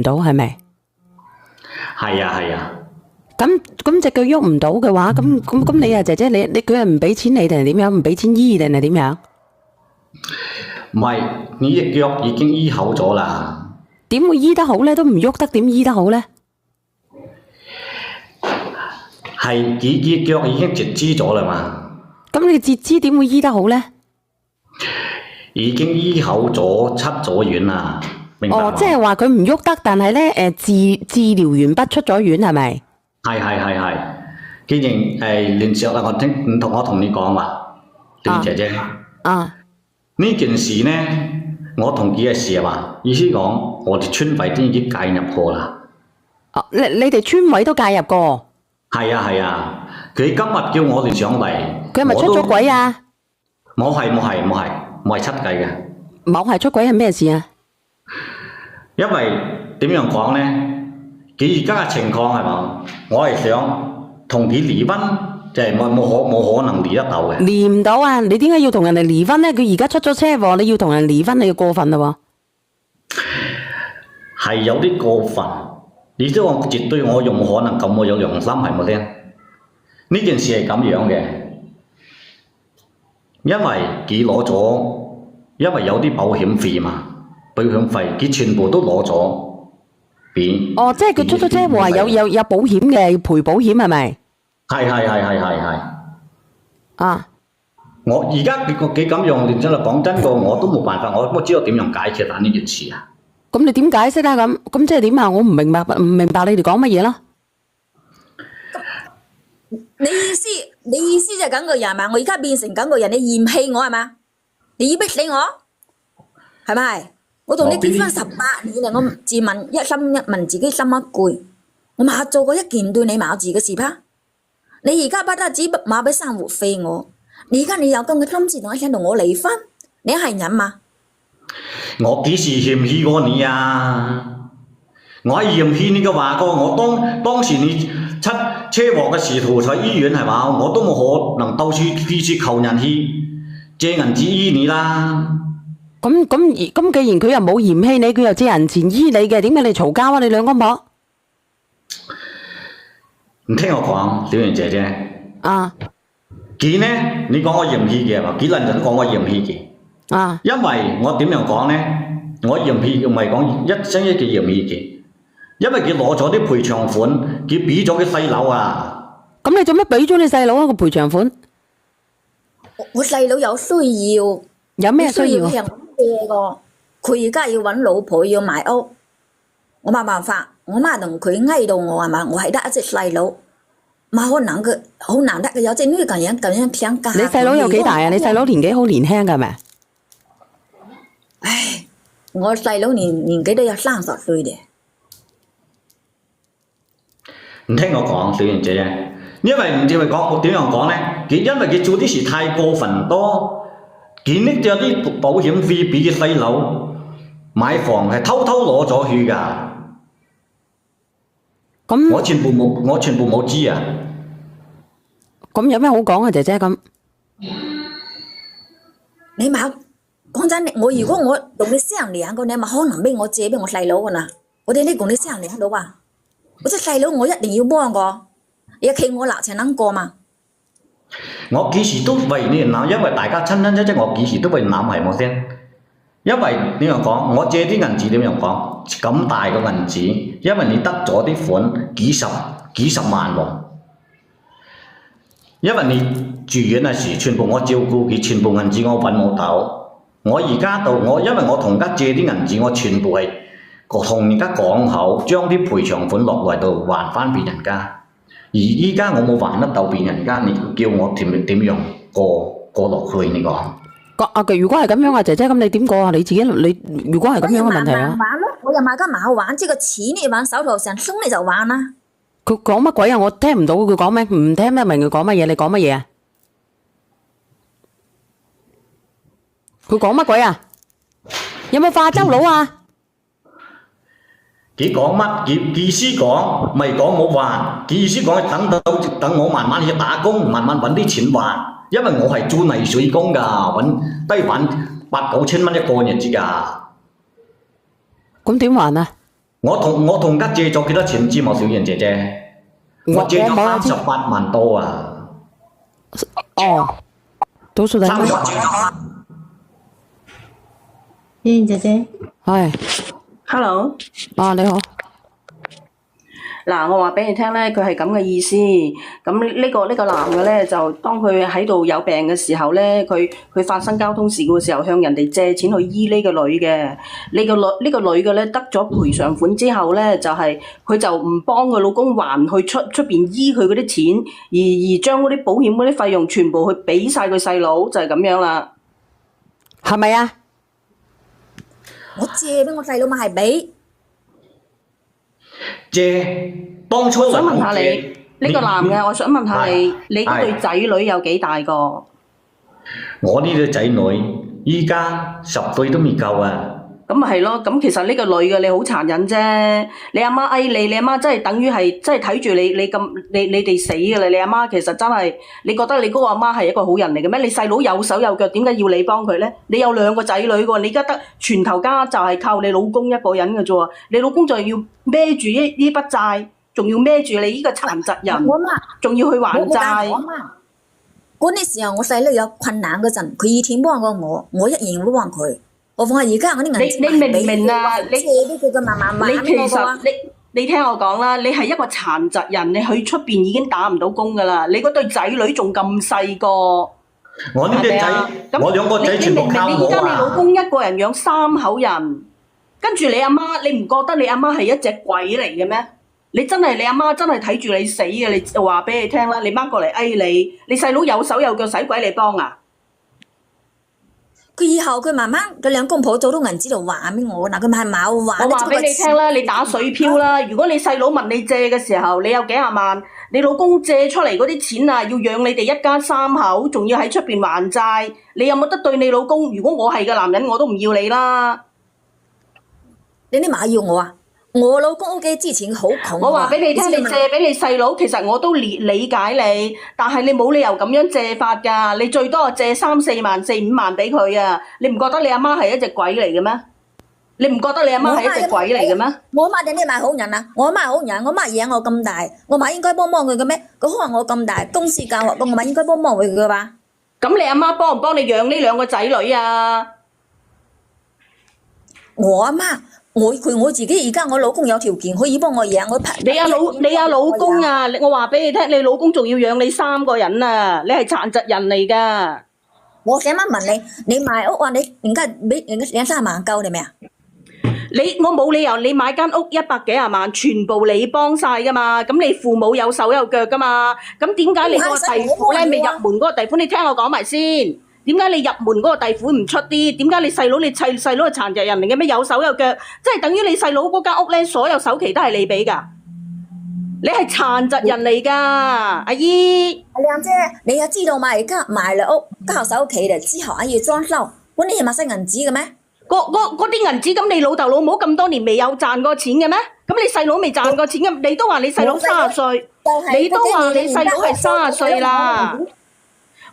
唔到，係咪？係啊係啊，咁隻腳喐唔到嘅話，咁你啊姐姐，你佢係唔俾錢你定係點樣？唔俾錢醫定係點樣？唔係你隻腳已經醫好咗啦。點會醫得好咧？都唔喐得，點醫得好咧？係隻腳已經截肢咗啦嘛。咁你截肢點會醫得好咧？已經醫好咗，出咗院啦，明白嘛？即係話佢唔喐得，但係咧治療完畢出咗院係咪？係。既然連石啊，我同你講話，段姐姐。呢件事呢，我同佢嘅事話，意思講我哋村委都已經介入過啦。你哋村委都介入過？係啊，佢今日叫我哋上嚟。佢係咪出咗軌啊？冇係出軌嘅。冇係出軌係咩事啊？因為點樣講呢？佢而家嘅情況係嘛？我係想同佢離婚，就係冇可能離得到嘅。離唔到啊！你點解要同人哋離婚呢？佢而家出咗車禍，你要同人離婚，你要過分啦喎！係有啲過分，而且我絕對我用可能咁我有良心係冇聽。呢件事係咁樣嘅，因為佢攞咗，因為有啲保險費嘛，保險費佢全部都攞咗。即係佢出咗車禍係有保險嘅，要賠保險係咪？係。啊！我而家佢咁樣，真係講真個，我都冇辦法，我都知道點樣解決呢件事啊！咁你點解釋啊？咁即係點啊？我唔明白你哋講乜嘢咯？你意思就係咁個人嘛？我而家變成咁個人，你嫌棄我係嘛？你要逼死我係咪？我同你結婚18年啦，我自問一心一問自己心一句，我冇做過一件對你冇字嘅事吧？你而家不單止冇俾生活費我，你而家你有咁嘅心思同我想同我離婚，你係人嘛？我幾時嫌棄過你啊？我係嫌棄你嘅話過，我當時你出車禍嘅時候喺醫院係嘛，我都冇可能到處求人去借銀紙醫你啦。咁既然佢又冇嫌棄你，佢又借人錢醫你嘅，點解你嘈交啊？你兩公婆唔聽我講，小袁姐姐。佢呢？你講我嫌棄嘅嘛？幾輪人都講我嫌棄嘅。因為我點樣講呢？我嫌棄唔係講一生一嘅嫌棄嘅，因為佢攞咗啲賠償款，佢俾咗佢細佬啊。咁你做咩俾咗你細佬一個賠償款？我細佬有需要。有咩需要？佢而家要揾老婆，要買屋，我冇辦法。我媽同佢嗌到我係嘛？我係得一隻細佬，冇可能嘅，好難得嘅有隻女咁樣評價。你細佬有幾大啊？你細佬年紀好年輕㗎係咪？唉，我細佬年紀都有30歲嘅。唔聽我講，小袁姐姐，因為唔知佢講點樣講呢？因為佢做啲事太過分多。佢拎咗啲保險費俾佢細佬買房，係偷攞咗去㗎。我全部冇知啊。咁有咩好講啊，姐姐咁？你冇講真，如果我同你商量過，你咪可能俾我借俾我細佬㗎啦。我哋呢同你商量到啊，我隻細佬我一定要幫個，要企我立場能過嘛。我幾時都為你諗，因為大家親戚，我幾時都會諗係冇先。因為點樣講，我借啲銀紙點樣講，咁大個銀紙，因為你得咗啲款幾十萬喎。因為你住院嘅時，全部我照顧佢，全部銀紙我揾唔到。我而家因為我同家借啲銀紙，我全部係同人家講好，將啲賠償款落嚟度還翻俾人家。而依家我冇還得到俾人家，你叫我點樣過落去？你講如果係咁樣啊，姐姐咁你點過啊？你如果係咁樣嘅問題啊？我又買個冇玩，即係個錢你玩手頭上鬆你就玩啦。佢講乜鬼啊？我聽唔到佢講咩，唔聽得明佢講乜嘢？你講乜嘢啊？佢講乜鬼啊？有冇化州佬啊？佢講乜？佢意思講未講冇還，佢意思講等我慢慢去打工，慢慢揾啲錢還。因為我係做泥水工㗎，低揾8、9千蚊一個日子㗎。咁點還啊？我同家借咗幾多錢知冇，小燕姐姐？我借咗38萬多啊！哦，多數係咩？小燕姐姐係，Hello，你好。嗱，我話俾你聽咧，佢係咁嘅意思。咁呢個男嘅咧，就當佢喺度有病嘅時候咧，佢發生交通事故嘅時候，向人哋借錢去醫呢個女嘅。呢個女嘅咧得咗賠償款之後咧，就係佢就唔幫佢老公還去出邊醫佢嗰啲錢，而將嗰啲保險嗰啲費用全部去俾晒佢細佬，就係咁樣啦。係咪啊？我借俾我細佬咪係俾。借當初想問下你呢個男嘅，我想問下你嗰對仔女有幾大個？我呢對仔女依家10歲都未夠啊！咁咪係咯，咁其實呢個女嘅你好殘忍啫。你阿媽嗌你阿媽真係等於係真係睇住你哋死㗎啦！你阿媽其實真係，你覺得你嗰個阿媽係一個好人嚟嘅咩？你細佬有手有腳，點解要你幫佢咧？你有2個仔女喎，你而家得全頭家就係靠你老公一個人嘅啫喎，你老公就要孭住呢筆債，仲要孭住你呢個殘疾人，仲要去還債。嗰啲時候我細佬有困難嗰陣，佢以前幫過我，我一樣都幫佢。何況係而家我啲銀紙你明唔明啊？借俾佢嘅慢慢你其實你聽我講啦，你係一個殘疾人，你去出邊已經打唔到工噶啦，你嗰對仔女仲咁細個。我呢啲仔，我2個仔全部靠我啊！你而家你老公一個人養3口人，跟住你阿媽，你唔覺得你阿媽係一隻鬼嚟嘅咩？你阿媽真係睇住你死嘅，你就話俾你聽啦，你媽過嚟你細佬有手有腳，使鬼你幫啊？佢以後佢慢慢佢2公婆做到銀紙度還俾我，嗱佢咪係冇還。我話俾你聽啦，你打水漂啦！如果你細佬問你借嘅時候，你有幾廿萬，你老公借出嚟嗰啲錢啊，要養你哋一家3口，仲要喺出邊還債，你有冇得對你老公？如果我係個男人，我都唔要你啦！你啲馬要我啊？我老公屋企之前好窮。我話俾你聽，你借俾你細佬，其實我都理解你，但係你冇理由咁樣借法㗎。你最多借3-4萬、4-5萬俾佢啊！你唔覺得你阿媽係一隻鬼嚟嘅咩？你唔覺得你阿媽係一隻鬼嚟嘅咩？我阿媽定你係好人啊！我阿媽係好人，我阿媽養我咁大，我咪應該幫佢嘅咩？佢可能我咁大，公司教學，我咪應該幫佢嘅吧？咁你阿媽幫唔幫你養呢2個仔女啊？我阿媽。我自己而家我老公有條件可以幫我養我你阿老公啊！我話俾你聽，你老公仲要養你3個人啊！你係殘疾人嚟㗎。我想問你買屋啊？你而家俾2-3萬夠你未啊？我冇理由你買間屋100幾廿萬，全部你幫晒㗎嘛？咁你父母有手有腳㗎嘛？咁點解你個弟婦咧未入門嗰個弟婦？你聽我講埋先。點解你入門嗰個弟婦唔出啲？點解你細佬係殘疾人嚟嘅咩？有手有腳，即係等於你細佬嗰間屋咧，所有首期都係你俾㗎。你係殘疾人嚟㗎，阿姨。阿靚姐，你又知道嘛？而家買咗屋交首期嚟之後，要裝修，嗰啲係咪使銀紙嘅咩？嗰啲銀紙，咁你老豆老母咁多年未有賺過錢嘅咩？咁你細佬未賺過錢嘅，你都話你細佬30歲，你都話你細佬係30歲啦。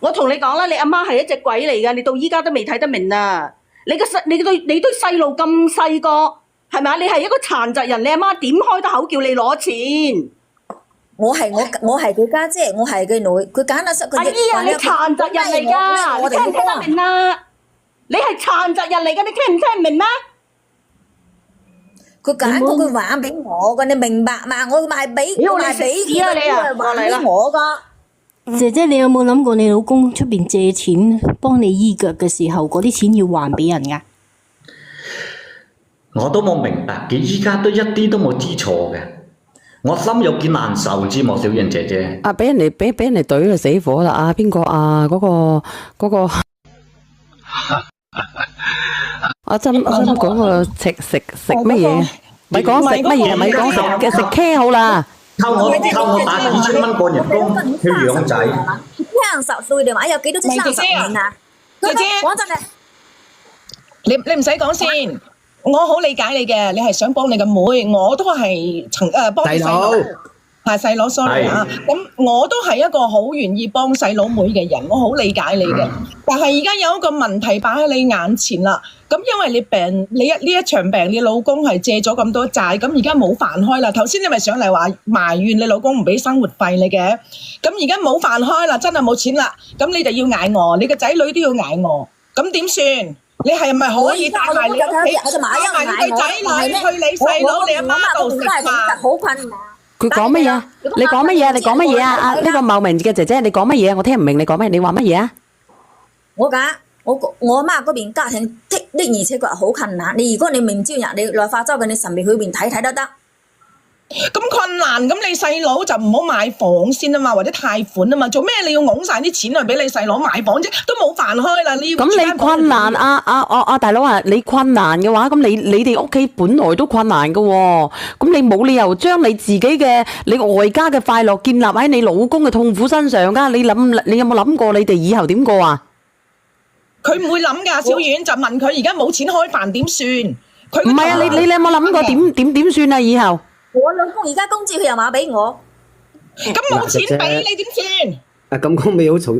我同你講啦，你阿媽係一隻鬼嚟㗎，你到依家都未睇得明啊！你對細路咁細個，係咪啊？你係一個殘疾人，你阿媽點開得口叫你攞錢？我係佢家姐，我係佢女，佢揀得出佢。阿姨啊，你殘疾人嚟㗎，你聽唔聽得明啊？你係殘疾人嚟㗎，你聽唔聽唔明咩？佢揀過佢還俾我㗎，你明白嘛？我賣俾佢還俾我㗎。姐姐，你有冇諗過你老公出邊借錢幫你醫腳嘅時候，嗰啲錢要還俾人㗎？我都冇明白，佢依家都一啲都冇知錯嘅，我心有幾難受，知冇，小燕姐姐。俾人哋懟就死火啦！啊，邊個啊？嗰個我真講個食乜嘢？咪講食乜嘢？咪講食 K 好啦。靠我打2000蚊個人工去養仔。30歲你話有幾多隻30年啊？姐姐，講真嘅，你唔使講先，我好理解你嘅，你係想幫你個妹，我都係幫你細佬。係細佬，sorry 啊。咁我都係一個好願意幫細佬妹嘅人，我好理解你嘅。但係而家有一個問題擺喺你眼前啦。咁因為你病，呢一場病，你老公係借咗咁多債，咁而家冇飯開啦。頭先你咪上嚟話埋怨你老公唔俾生活費你嘅，咁而家冇飯開啦，真係冇錢啦。咁你就要捱餓，你個仔女都要捱餓，咁點算？你係咪可以帶埋你屋企，帶埋你個仔女去你細佬你阿媽度食飯？好困難。佢講乜嘢啊？你講乜嘢啊？你講乜嘢啊？啊，呢個茂名嘅姐姐，你講乜嘢啊？我聽唔明你講乜，你話乜嘢啊？我講我阿媽嗰邊家庭的而且確好困難。如果你明朝日你來化州嘅，你順便去邊睇睇都得。咁困難，咁你細佬就唔好買房先啊嘛，或者貸款啊嘛，做咩你要拱晒啲錢去俾你細佬買房啫？都冇飯開啦，你要咁你困難大佬啊，你困難嘅話，咁你哋屋企本來都困難嘅喎，咁你冇理由將你自己嘅你外家嘅快樂建立喺你老公嘅痛苦身上㗎？你有冇諗過你哋以後點過啊？佢唔會諗㗎，小遠就問佢而家冇錢開飯點算？佢唔係啊，你有冇諗過點算啊？以後？我老公而家工資佢又買俾我，咁冇錢俾你點算？啊咁講未好嘈，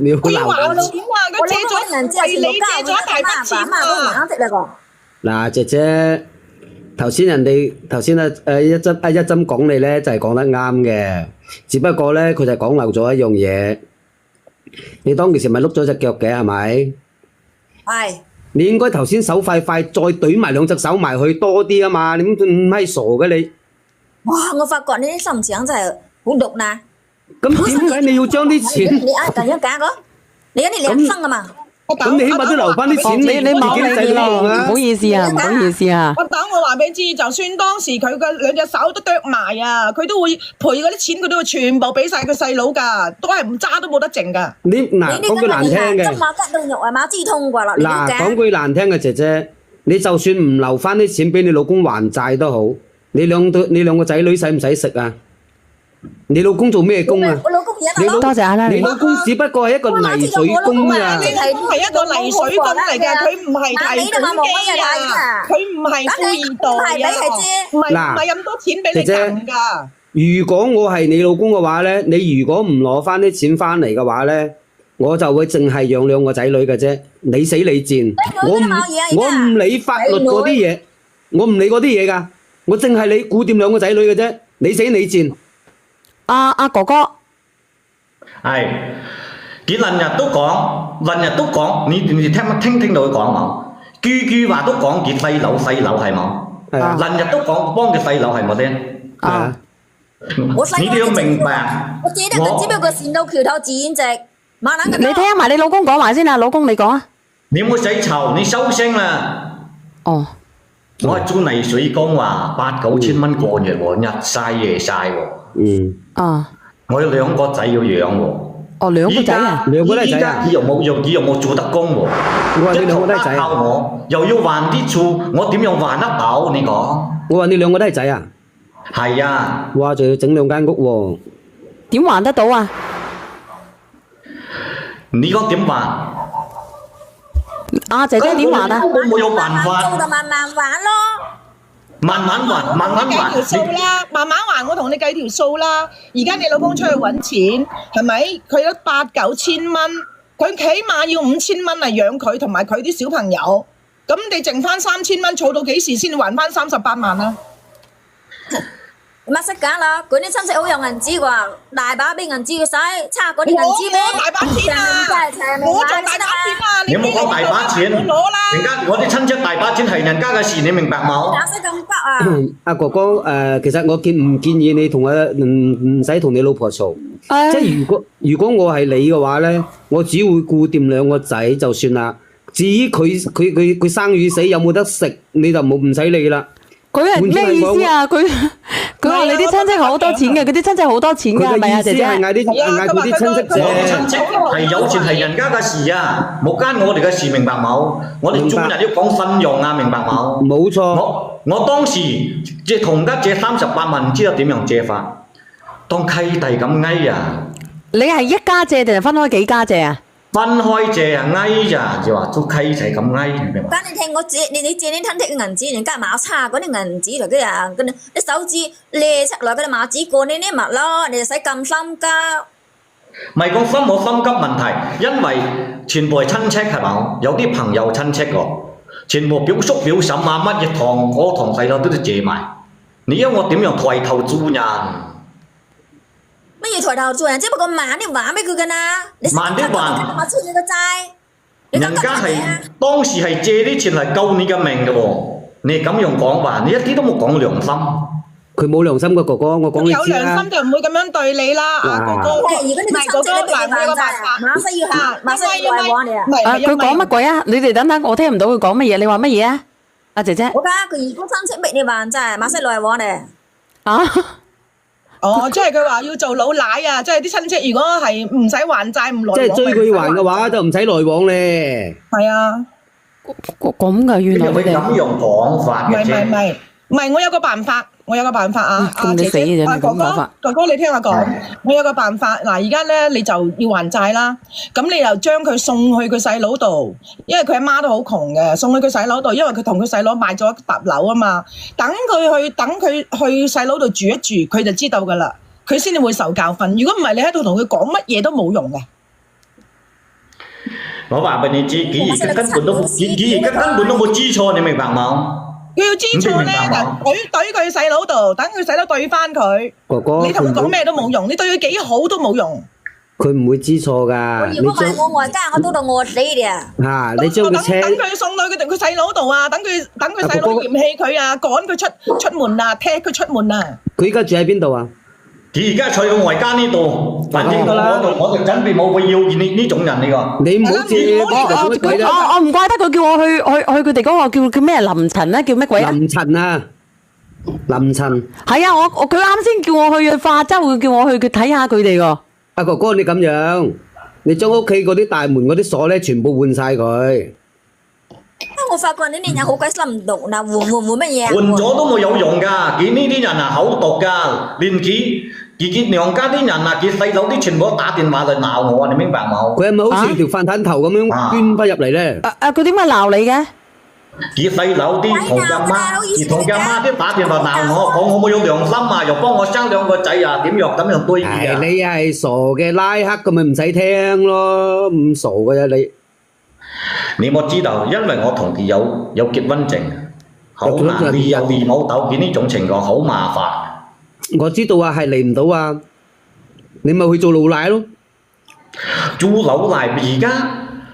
未好佢要還鬧。錢啊！佢借咗係你借咗一大筆錢啊！嗱，姐姐，頭先一針講你咧就係講得啱嘅，只不過咧佢就講漏咗一樣嘢。你當其時咪碌咗隻腳嘅係咪？係。你應該頭先手快，再懟埋兩隻手埋去多啲啊嘛！你唔係傻嘅你。哇！我發覺你啲心腸真係好毒嗱。咁點解你要將啲錢？你啱咁樣講個，你有啲良心噶嘛？咁你起碼都留翻啲錢，你冇自己仔咯。唔好意思啊，唔好意思啊。我話俾你知，就算當時佢嘅兩隻手都剁埋啊，佢都會賠嗰啲錢，佢都會全部俾晒佢細佬㗎，都係唔揸都冇得剩㗎。你嗱講句難聽嘅，嗱講句難聽嘅姐姐，你就算唔留翻啲錢俾你老公還債都好，你兩個仔女使唔使食啊？你老公做咩工啊？我老公而家多謝阿拉。你老公只不過係一個泥水工啊！你係一個泥水工嚟嘅，佢唔係提款機啊，佢唔係富二代啊，唔係咁多錢俾你賺㗎。如果我係你老公嘅話咧，你如果唔攞翻啲錢翻嚟嘅話咧，我就會淨係養兩個仔女嘅啫，你死你賤，我唔理法律嗰啲嘢，我唔理嗰啲嘢㗎，我淨係你顧掂兩個仔女嘅啫，你死你賤。阿哥哥，係，佢人日都講，你聽到佢講冇？句話都講佢細佬係冇？係啊，人日都講幫佢細佬係冇先？啊，你哋要明白。我記得佢只不過跣到橋頭自然直，馬冷咁。你聽埋你老公講埋先啊，老公你講啊。你唔好使嘈，你收聲啦。哦。我係做泥水工話8-9千蚊個月喎，日曬夜曬喎。嗯。啊。我有兩個仔要養喎。哦，兩個仔啊？兩個都係仔啊？佢又冇做得工喎。我話你兩個都係仔啊？我又要還啲數，我點樣還得到？你講。我話你兩個都係仔啊？係啊。哇，仲要整兩間屋喎。點還得到啊？你講點還？阿姐姐點還啊？我冇有辦法。做就慢慢還咯。慢慢還，慢慢還。計條數啦，慢慢還，我同你計條數啦。而家你老公出去揾錢，係咪？佢有8-9千蚊，佢起碼要5千蚊嚟養佢同埋佢啲小朋友。咁你剩翻3千蚊，儲到幾時先還翻38萬啊？乜識揀啦？嗰啲親戚好有銀紙啩，大把俾銀紙佢使，差嗰啲銀紙咩？我大把錢啊！我仲大把錢啊！你冇講大把錢，人家我啲親戚大把錢係人家嘅事，你明白冇？哪識咁急啊？阿哥哥其實我建議你同唔使同你老婆嘈，即係如果我係你嘅話咧，我只會顧掂兩個仔就算啦。至於佢生與死有冇得食，你就唔使理啦。佢係咩意思啊？佢話你啲親戚好多錢嘅，佢啲親戚好多錢㗎，係咪啊，姐姐？佢嘅意思係嗌佢啲親戚姐。我啲親戚係有錢係人家嘅事啊，冇關我哋嘅事，明白冇？我哋做人要講信用啊，明白冇？冇錯。我當時借同家借38萬，唔知道點樣借法，當契弟咁翳啊！你係一家借定係分開幾家借啊？分開借係翳咋，就話做契仔咁翳，你明嘛？咁你聽我借你借啲親戚嘅銀紙，人家冇差嗰啲銀紙嚟嘅呀，跟住你手指列出來嗰啲馬紙過呢啲物咯，你就使咁心急。唔係講心冇心急問題，因為全部係親戚係嘛，有啲朋友親戚喎，全部表叔表嬸啊乜嘢堂哥堂細佬都借埋，你要我點樣抬頭做人？乜嘢抬頭做人？只不過慢啲還俾佢㗎啦，你慢啲還我出你個債，你人家係急乜嘢啊？當時係借啲錢嚟救你嘅命嘅喎，你咁樣講話，你一啲都冇講良心。佢冇良心嘅哥哥，我講你有知啦良心。就唔會咁樣對你啦，啊哥哥。如果你唔係哥哥，嗱，我有個辦法。馬西要下，馬西要來往你啊！唔係佢講乜鬼啊？你哋等等，我聽唔到佢講乜嘢。你話乜嘢啊？阿姐姐我家佢如果親戚逼你還債，馬西來往你。啊？哦，即係佢話要做老奶啊！即係啲親戚如果係唔使還債唔來往，即係追佢還嘅話，就唔使來往咧。係啊，咁噶，原來會佢哋咁樣講法嘅啫。唔係，我有個辦法啊！咁你死嘅啫啊你咁辦法哥哥，你聽我講，我有個辦法。嗱，而家咧你就要還債啦，咁你又將佢送去佢細佬度，因為佢阿媽都好窮嘅，送去佢細佬度，因為佢同佢細佬買咗一沓樓啊嘛。等佢去細佬度住一住，佢就知道噶啦，佢先至會受教訓。如果唔係，你喺度同佢講乜嘢都冇用嘅。我話俾你知，佢而家根本都冇知錯，你明白冇？佢要知錯咧，就懟佢細佬度，等佢細佬對翻佢。哥哥，你同佢講咩都冇用，你對佢幾好都冇用。佢唔會知錯噶。如果唔係我外家，我都到餓死你啊！嚇，你將佢車等佢送到佢細佬度啊！等佢細佬嫌棄佢啊，趕佢出門啊，踢佢出門啊！佢而家住喺邊度啊？佢而家坐喺我外家呢度，反正我就準備冇會要呢種人呢個。你唔好借我唔怪得佢叫我去佢哋嗰個叫咩林陳咧，叫咩鬼啊？林陳啊，林陳。係啊，佢啱先叫我去化州，佢叫我去佢睇下佢哋個。阿哥哥，你咁樣，你將屋企嗰啲大門嗰啲鎖咧，全部換晒佢。我發覺呢啲人好鬼心毒嗱，換乜嘢啊？換咗都冇有用㗎，佢呢啲人啊口毒㗎，連佢娘家啲人啊，佢細佬啲全部打電話嚟鬧我，你明白冇？佢係咪好似條飯鏟頭咁樣捐翻入嚟咧？佢點解鬧你嘅？佢細佬啲同阿媽啲打電話鬧我，講我冇有良心啊，又幫我生兩個仔啊，點樣咁樣對佢啊？你係傻嘅拉黑咁咪唔使聽咯，咁傻嘅啫你。你我知道，因為我同佢有結婚證，好難你有父母鬥佢呢種情況好麻煩。我知道啊，係嚟唔到啊，你咪去做老奶咯。做老奶而家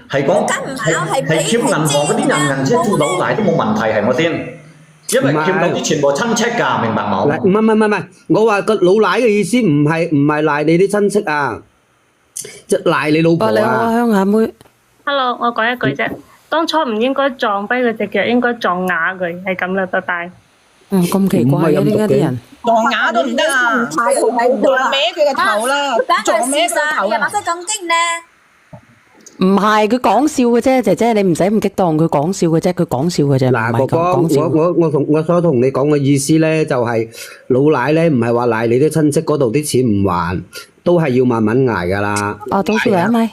係講係欠銀行嗰啲人即係做老奶都冇問題係咪先？因為欠到啲全部親戚㗎，明白冇？唔係，我話個老奶嘅意思唔係賴你啲親戚啊，即係賴你老婆啊。你好啊，鄉下妹。Hello，我講一句啫，當初唔應該撞跛佢隻腳，應該撞啞佢，係咁啦，拜拜。咁奇怪嘅點解啲人撞啞都唔得啊！撞歪佢個頭啦，撞歪佢個頭啊！馬西咁勁咧？唔係佢講笑嘅啫，姐姐你唔使咁激動，佢講笑嘅啫，佢講笑嘅啫，嗱，唔係哥哥，講笑。我所同你講嘅意思咧，就係老奶咧，唔係話賴你啲親戚嗰度啲錢唔還，都係要慢慢捱噶啦。倒數嚟啊咪？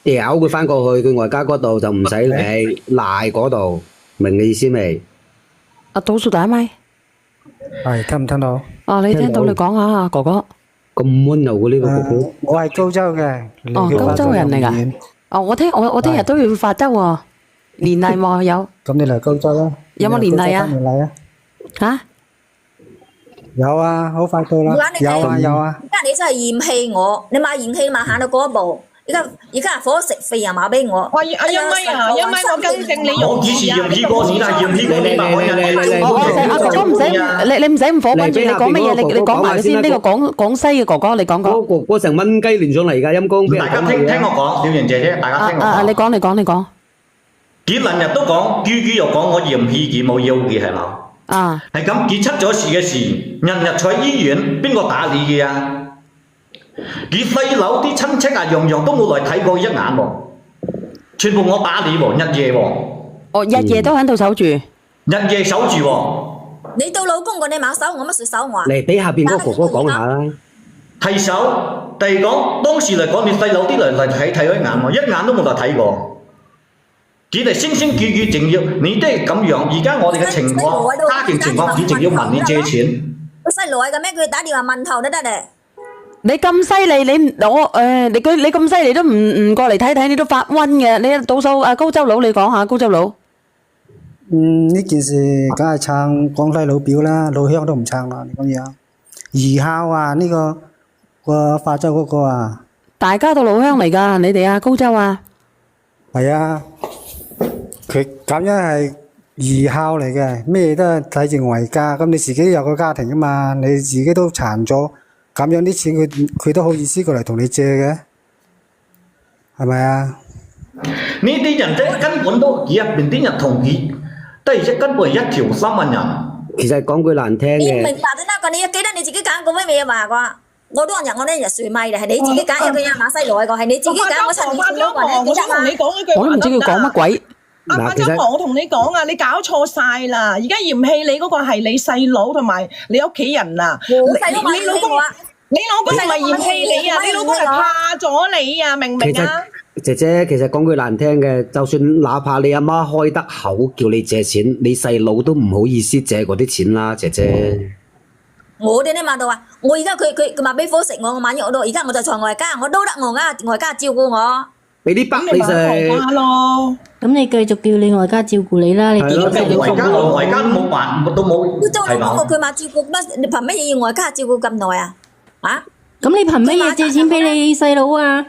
掉佢翻過去佢外家嗰度就唔使理，賴嗰度，明你意思未？倒數第一咪？係聽唔聽到？你聽到你講下啊，哥哥。咁溫柔嘅呢個哥哥。我係高州嘅。高州人嚟㗎。我聽日都要去化州喎，年例喎有。咁你嚟高州啦？有冇年例啊？年例啊？嚇？有啊，好快到啦。有啊。而家你真係嫌棄我，你買嫌棄買行到嗰一步。而家伙食費又買俾我。阿一咪啊，一咪我更正你用。我幾時嫌棄過你啦？嫌棄過你白阿哥哥唔使，你唔使咁火滾住，你講乜嘢？你講埋先。呢個廣西嘅哥哥，你講講。我成蚊雞連上嚟㗎，陰公。大家聽我講，小賢姐姐，大家聽我講。你講。佢兩日都講，句又講我嫌棄佢冇要佢係嘛？係咁，佢出咗事嘅時，日日坐醫院，邊個打理佢啊？佢細佬啲親戚啊，樣樣都冇來睇過一眼喎，全部我打理喎，日夜喎。日夜都喺度守住。日夜守住喎。你到老公個你冇守我，乜事守我啊？嚟俾下邊嗰個哥哥講下啦。係手。第二講，當時嚟講，你細佬啲嚟睇佢一眼喎，一眼都冇嚟睇過。只係聲聲句句淨要，你都係咁樣。而家我哋嘅情況，家庭情況，佢淨要問你借錢。個細路係咁咩？佢打電話問候都得咧。你咁犀利，你咁犀利都唔過嚟睇睇，你都發瘟嘅。你倒數高州佬，你講下高州佬。呢件事梗係撐廣西老表啦，老鄉都唔撐啦，你咁樣。兒孝啊，呢個化州嗰個啊。大家都老鄉嚟㗎，你哋啊，高州啊。係啊，佢咁樣係兒孝嚟嘅，咩都係睇住為家。咁你自己有個家庭㗎嘛，你自己都殘咗，咁樣啲錢佢都好意思過嚟同你借嘅，係咪啊？呢啲人真根本都入邊啲人同意，都係根本係一條心嘅人。其實講句難聽你嘅，明白得啦，你記得你自己揀過咩嘢嘛？我當日我呢日睡咪嘅係你自己揀，有佢阿馬西來個係你自己揀，我陳年前嗰個你我想同你講一句我都唔知佢講乜鬼。阿周婆，我同你講啊，你搞錯晒啦！而家嫌棄你嗰個係你細佬同埋你屋企人啊！你老公唔係嫌棄你啊，你老公係怕咗你啊，明唔明啊？姐姐，其實講句難聽嘅，就算哪怕你阿媽開得口叫你借錢，你細佬都唔好意思借嗰啲錢啦，姐姐。我哋呢嘛到啊！我而家佢買俾伙食我晚肉到，而家我就在外家，我都得外家照顧我。俾啲北你食咯。咁你繼續叫你外家照顧你啦，你點解外家都冇辦，都冇係嘛？佢話照顧乜？你憑乜嘢要外家照顧咁耐啊？啊？咁你憑乜嘢借錢俾你細佬啊？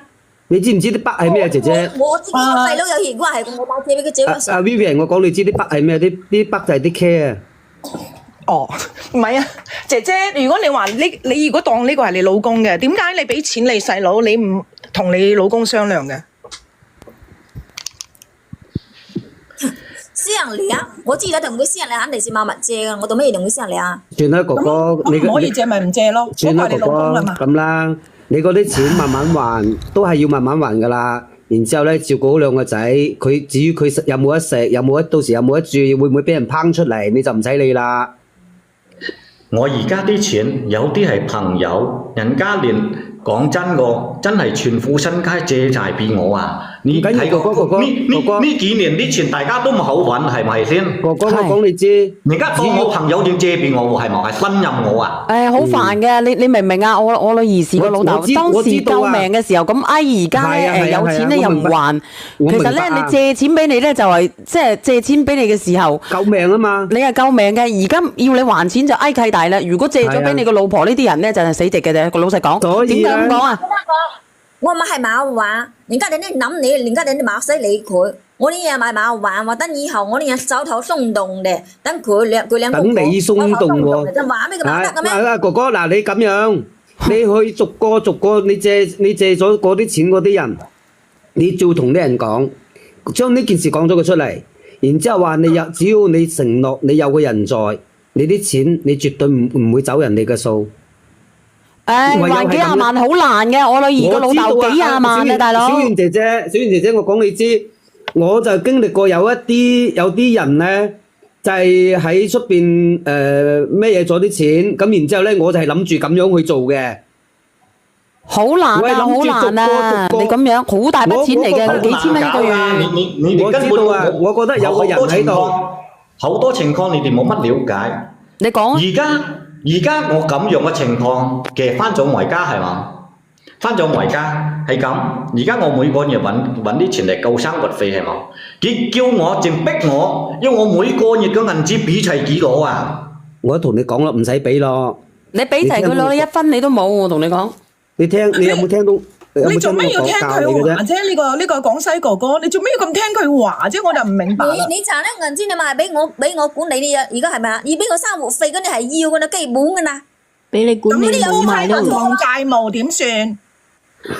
你知唔知啲北係咩啊，姐姐？我知我細佬有緣關係，我借俾佢借。阿 Vivian，我講你知啲北係咩？啲北就係啲 care 啊。哦，唔係啊，姐姐，如果你話你如果當呢個係你老公嘅，點解你俾錢你細佬，你唔同你老公商量嘅？私人嚟啊！我知啦，同佢私人嚟肯定是默默借嘅，我做咩要同佢私人嚟啊？算啦，哥哥，你唔可以借咪唔借咯，算啦，嗰個係你哥哥老公啊嘛。咁啦，你嗰啲錢慢慢還，都係要慢慢還噶啦。然之後咧，照顧好兩個仔，佢至於佢有冇得食，到時有冇得住，會唔會俾人烹出嚟，你就唔使理啦。我而家啲錢有啲係朋友，人家連講真個，真係全副身家借債俾我啊！你睇呢幾年啲錢大家都唔好揾，係咪先？哥哥，我講你知，而家當我朋友要借俾我喎，係咪？係信任我啊！好煩嘅，你明唔明啊？我女兒是個老豆，當時救命嘅時候，咁而家咧有錢咧又唔還，其實咧你借錢俾你咧就係即係借錢俾你嘅時候救命啊嘛！你係救命嘅，而家要你還錢就挨契大啦。如果借咗俾你個老婆呢啲人咧就係死直嘅啫。個老實講，點解咁講啊？我咪係冇話，人家哋啲諗你，人家哋啲冇使理佢。我啲嘢咪冇話等以後我啲人手頭鬆動嘅，等佢兩等你鬆動喎。就話咩咁得嘅咩？哥哥，嗱你咁樣，你去逐個你借咗嗰啲錢嗰啲人，你照同啲人講，將呢件事講咗佢出嚟，然之後話你有，只要你承諾你有個人在，你啲錢你絕對唔會走人哋嘅數。還幾廿萬好難嘅，我女兒個老豆幾廿萬啊，大佬。小燕姐姐，我講你知，我就經歷過有啲人咧，就係喺出邊咩嘢咗啲錢，咁然之後咧，我就係諗住咁樣去做嘅。好難啊，好難啊！你咁樣好大筆錢嚟嘅，幾千蚊一個月。你我知道啊，我覺得有個人喺度，好多情況你哋冇乜了解。你講。而家我咁樣嘅情況嘅翻咗外家係嘛？翻咗外家係咁，而家我每個月揾啲錢嚟夠生活費係嘛？佢叫我淨逼我，要我每個月嘅銀紙俾齊幾多啊？我都同你講啦，唔使俾咯。你俾齊佢攞，你一分你都冇，我同你講。你有冇聽到？你做咩要聽佢話啫？呢個廣西哥哥，你做咩要咁聽佢話啫？我就唔明白。你賺啲銀紙，你咪係俾我管理啲嘢，而家係咪啊？而俾我生活費嗰啲係要噶啦，基本噶啦。俾你管理冇埋咯。同債務點算？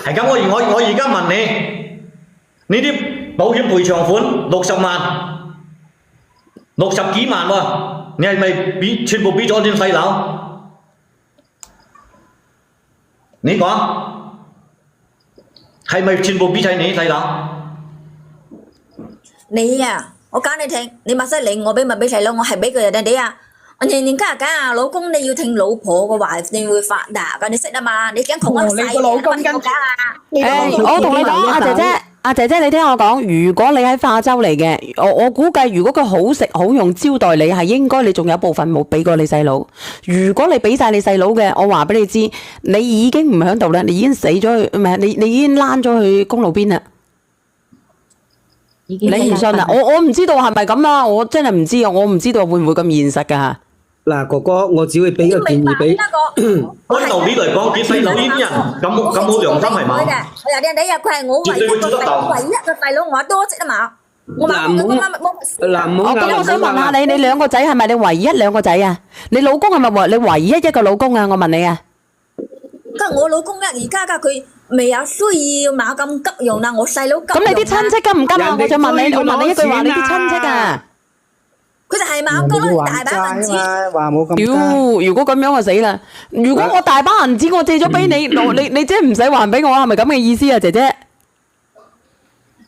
係咁，我而家問你，呢啲保險賠償款60萬，60幾萬喎，你係咪全部俾咗你細佬？你講。係咪全部俾晒你細佬？你啊，我講你聽，你咪犀利，我俾咪俾細佬，我係俾佢人哋啊！人家講啊，老公你要聽老婆嘅話，你會發達㗎，你識啊嘛？你驚窮一世你個老公跟㗎啊！我同你講，阿姐姐，你聽我講，如果你喺化州嚟嘅，我估計如果佢好食好用招待你，係應該你仲有部分冇俾過你細佬。如果你俾晒你細佬嘅，我話俾你知，你已經唔喺度啦，你已經死咗去，唔係你已經躝咗去公路邊啦。你唔信啊？我唔知道係咪咁啊！我真係唔知啊！我唔知道會唔會咁現實㗎。嗱，哥哥，我只會俾個建議俾。按道理嚟講，佢細佬呢啲人咁冇良心係嘛？我有啲你又佢係我唯一個細佬，我多識啊嘛。我話嗱，唔好咁我想問下你，你兩個仔係咪你唯一兩個仔啊？你老公係咪你唯一一個老公啊？我問你啊。咁我老公咧，而家佢未有需要買咁急用啦，我細佬急用。咁你啲親戚急唔急啊？我想問你，我問你一句話，你啲親戚啊？佢就係買咁咯，大把銀紙。話冇咁加。如果咁樣就死啦！如果我大把銀紙我借咗俾你，你即係唔使還俾我，係咪咁嘅意思啊，姐姐？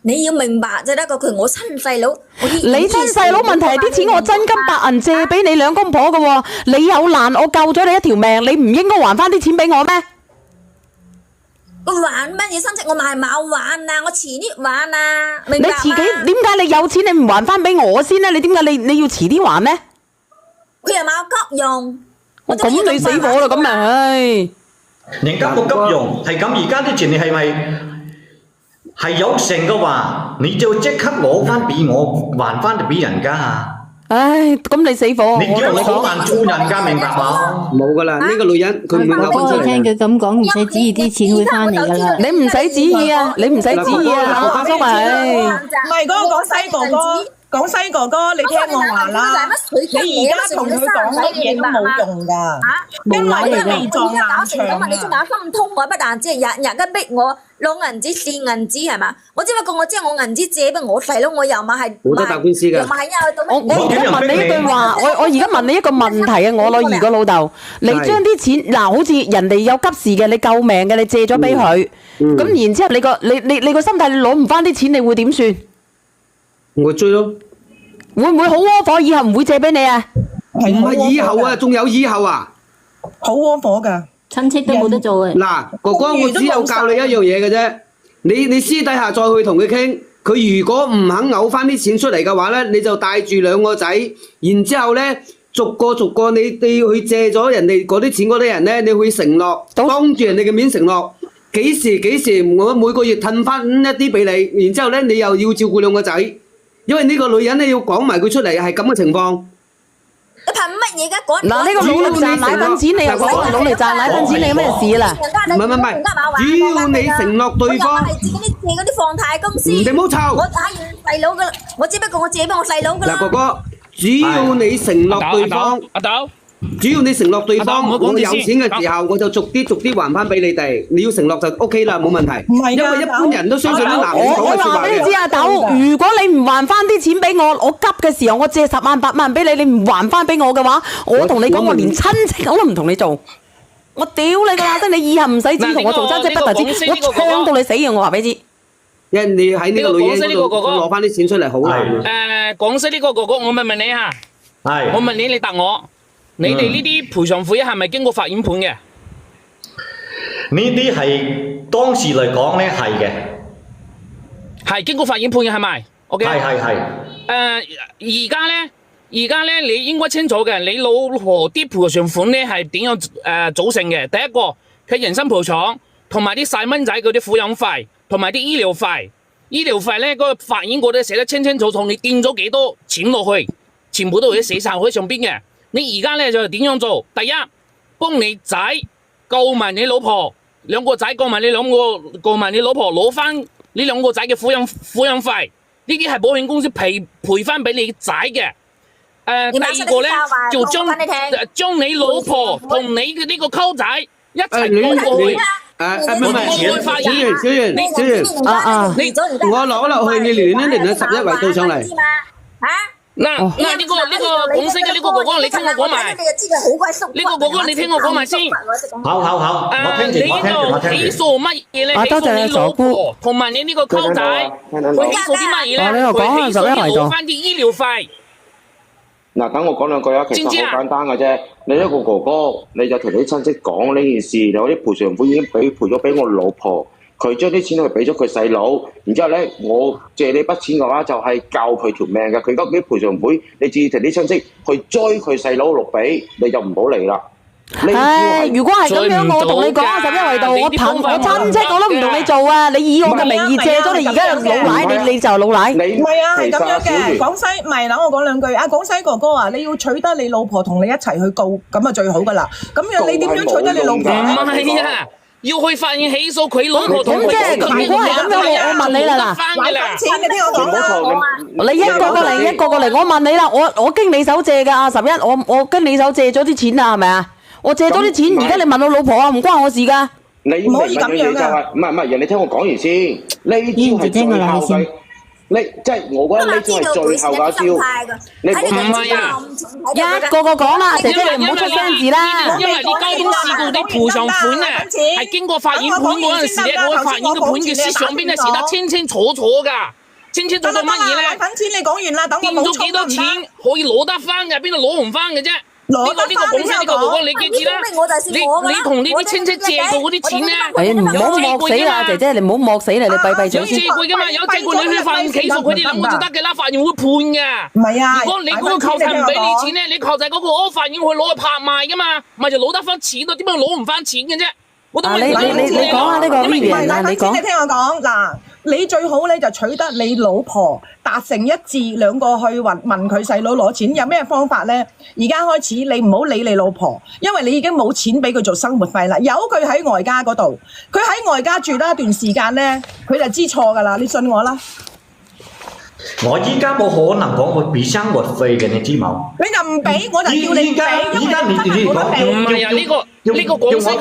你要明白就得個佢我親細佬。你親細佬問題係啲錢我真金白銀借俾你兩公婆嘅喎，你有難我救咗你一條命，你唔應該還翻啲錢俾我咩？我還乜嘢親戚？我咪係冇還啊！我遲啲還啊！明白嗎？你自己點解你有錢你唔還翻俾我先咧？你點解你要遲啲還咧？佢又冇急用。咁你死火啦！咁咪唉。人家冇急用，係咁而家啲錢你係咪係有剩嘅話，你就即刻攞翻俾我，還翻俾人家啊！唉，咁你死火！你叫我好難做人家，明白冇？冇噶啦，呢個女人佢唔會扣翻出嚟。聽佢咁講，唔使旨意啲錢會翻嚟噶啦。你唔使旨意啊！你唔使旨意啊！阿叔咪，唔係嗰個廣西哥哥，廣西哥哥，你聽我話啦，你而家同佢講乜嘢都冇用㗎，因為佢未撞硬牆啊。你仲有心痛我不但止，日日都逼我攞銀紙試銀紙係嘛？我只不過我知我銀紙借俾我細佬，我又咪係好多打官司㗎。我而家問你一句話，我而家問你一個問題啊！我女兒個老豆，你將啲錢嗱，好似人哋有急事嘅，你救命嘅，你借咗俾佢，咁然之後你個心態，你攞唔翻啲錢，你會點算？我追咯。會唔會好窩火？以後唔會借俾你啊？唔係以後啊，仲有以後啊！好窩火㗎。親戚都冇得做嘅。嗱，哥哥，我只有教你一樣嘢嘅啫。你私底下再去同佢傾，佢如果唔肯嘔翻啲錢出嚟嘅話咧，你就帶住兩個仔，然之後咧逐個你去借咗人哋嗰啲錢嗰啲人咧，你會承諾，當住人哋嘅面承諾，幾時我每個月褪翻一啲俾你，然之後咧你又要照顧兩個仔，因為呢個女人咧要講埋佢出嚟係咁嘅情況。你憑乜嘢㗎？嗱，呢個努力賺奶粉錢，你又講努力賺奶粉錢，你有咩事啦？唔係，只要你承諾對方，我係自己借嗰啲放貸公司。你唔好嘈。我打完細佬㗎，我只不過我借俾我細佬㗎啦。嗱，哥哥，只要你承諾對方，阿豆，只要你承諾對方，我我有錢嘅時候，我就逐啲還翻俾你哋。你要承諾就 OK 啦，冇問題。唔係㗎，因為一般人都相信啲男人講我嘅説話話俾你知，嘅。阿豆，如果你唔還翻啲錢俾我，我急嘅時候我借10萬8萬俾你，你唔還翻俾我嘅話，我同你講，我連親戚我都唔同你做。我屌你個乸聲！你以後唔使指同我做親戚不特止，我槍到你死嘅！我話俾你知。因為你喺呢個女人嗰度攞翻啲錢出嚟好難。廣西呢個哥哥，我問你嚇，我問你，你答我，你哋呢啲賠償費係咪經過法院判嘅？呢啲係當時嚟講咧係嘅，係經過法院判嘅係咪 ？OK。係。而家咧，你應該清楚嘅，你老婆啲賠償款咧係點樣組成嘅？第一個，佢人身賠償，同埋啲細蚊仔嗰啲撫養費，同埋啲醫療費。醫療費咧，嗰個法院嗰度寫得清清楚楚，你墊咗幾多錢落去，全部都會寫晒喺上邊嘅。你而家咧就點樣做？第一，幫你仔告埋你老婆，兩個仔告埋你老婆，攞翻呢兩個仔嘅撫養費，呢啲係保險公司賠翻俾你仔嘅。第二個咧就將你老婆同你嘅呢個溝仔一齊攞過去。小袁，我攞落去，你連11圍倒上嚟。嗱，呢個廣西嘅呢個哥哥，你聽我講埋。呢個哥哥，你聽我講埋先。好，我聽住。你起訴乜嘢咧？起訴你老婆同埋你呢個溝仔，佢起訴啲乜嘢咧？佢起訴你攞翻啲醫療費。嗱，等我講兩句啊，其實好簡單嘅啫。你一個哥哥，你就同你啲親戚講呢件事，有啲賠償款已經賠咗俾我老婆，佢將啲錢去俾咗佢細佬，然之後咧，我借呢筆錢嘅話就係救佢條命嘅。佢而家俾賠償款，你至同啲親戚去追佢細佬落俾，你就唔好嚟啦。唉，如果係咁樣，我同你講啊，11維度，我親戚我都唔同你做啊！你以我嘅名義借咗你而家老奶，你就老奶。唔係啊，係咁樣嘅。廣西唔係，等我講兩句啊。廣西哥哥啊，你要娶得你老婆同你一齊去告，咁啊最好噶啦。咁樣你點樣娶得你老婆？唔係啊，要去法院起訴佢老婆同佢。咁即係如果係咁樣，我問你啦嗱，還翻錢，你聽我講啦。你一個個嚟，一個個嚟，我問你啦，我經你手借㗎啊11，我經你手借咗啲錢啊，係咪啊？我借咗啲錢，而家你問我老婆啊，唔關我事㗎。你唔可以咁樣㗎。唔係，人哋聽我講完先。呢招係最後嘅。你即係我覺得呢招係最後嘅一招。你唔係啊，一個個講啦，姐姐你唔好出聲字啦。因為你交通事故啲賠償款啊，係經過法院判嗰陣時咧，我法院嘅判決書上邊咧寫得清清楚楚㗎。清清楚楚乜嘢咧？等錢你講完啦，等我變咗幾多錢可以攞得翻嘅，邊度攞唔翻嘅啫？呢個講真，呢個哥哥你記住啦，你同呢啲親戚借過嗰啲錢咧，唔好莫死啦，姐姐你唔好莫死啦，你閉閉嘴先。有借過㗎嘛？有借過你去法院起訴佢哋兩個就得嘅啦，法院會判嘅。唔係啊，如果你嗰個舅仔唔俾你錢咧，你舅仔嗰個法院會攞去拍賣㗎嘛，咪就攞得翻錢咯，點解攞唔翻錢嘅啫？我都你講下呢個 Vivian 啊，你講。你聽我講嗱，你最好咧就取得你老婆達成一致，兩個去問佢細佬攞錢，有咩方法咧？而家開始你唔好理你老婆，因為你已經冇錢俾佢做生活費啦，由佢喺外家嗰度，佢喺外家住得一段時間咧，佢就知錯噶啦，你信我啦。我依家冇可能講會俾生活費嘅，你知冇？你就唔俾，我就叫你俾，依家你講唔係啊，呢個廣西呢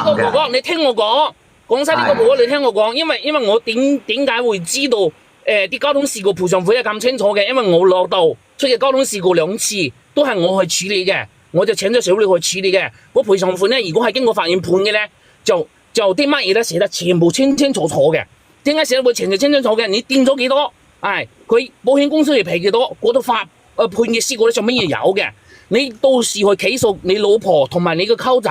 個哥哥，你聽我講。廣西呢個哥哥，你聽我講，因為我點解會知道啲交通事故賠償款係咁清楚嘅？因為我老豆出嘅交通事故2次都係我去處理嘅，我就請咗小李去處理嘅。嗰賠償款咧，如果係經過法院判嘅咧，就啲乜嘢咧寫得全部清清楚楚嘅。點解寫得會全部清清楚嘅？你掂咗幾多？佢保險公司嚟賠幾多？嗰度判嘅事故咧上面有嘅。你到時去起訴你老婆同埋你個溝仔，